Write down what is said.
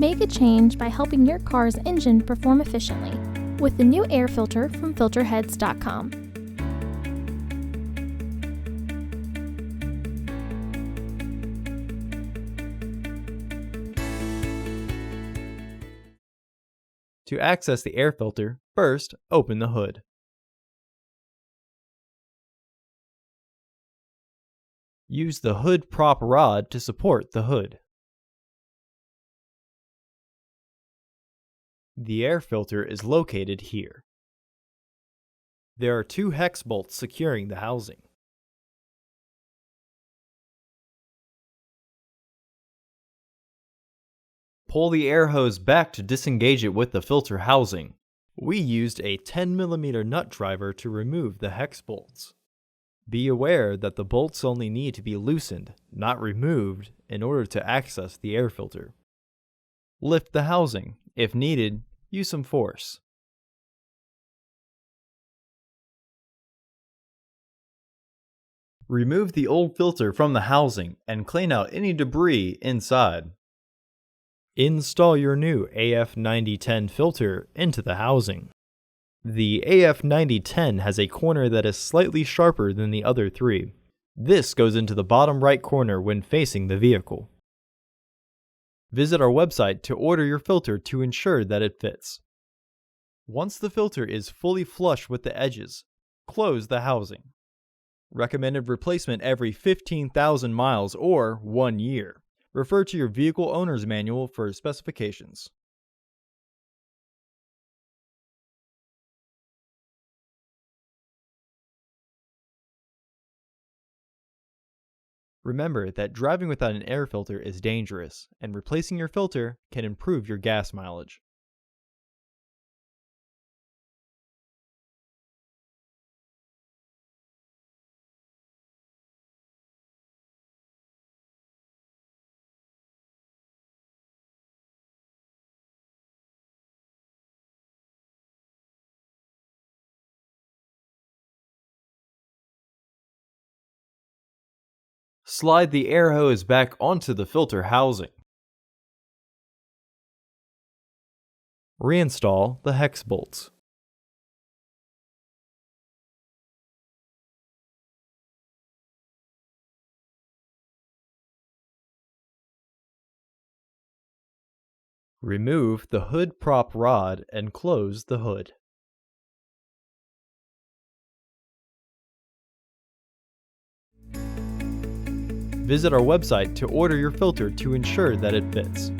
Make a change by helping your car's engine perform efficiently with the new air filter from Filterheads.com. To access the air filter, first open the hood. Use the hood prop rod to support the hood. The air filter is located here. There are 2 hex bolts securing the housing. Pull the air hose back to disengage it with the filter housing. We used a 10mm nut driver to remove the hex bolts. Be aware that the bolts only need to be loosened, not removed, in order to access the air filter. Lift the housing. If needed, use some force. Remove the old filter from the housing and clean out any debris inside. Install your new AF9010 filter into the housing. The AF9010 has a corner that is slightly sharper than the other 3. This goes into the bottom right corner when facing the vehicle. Visit our website to order your filter to ensure that it fits. Once the filter is fully flush with the edges, close the housing. Recommended replacement every 15,000 miles or 1 year. Refer to your vehicle owner's manual for specifications. Remember that driving without an air filter is dangerous, and replacing your filter can improve your gas mileage. Slide the air hose back onto the filter housing. Reinstall the hex bolts. Remove the hood prop rod and close the hood. Visit our website to order your filter to ensure that it fits.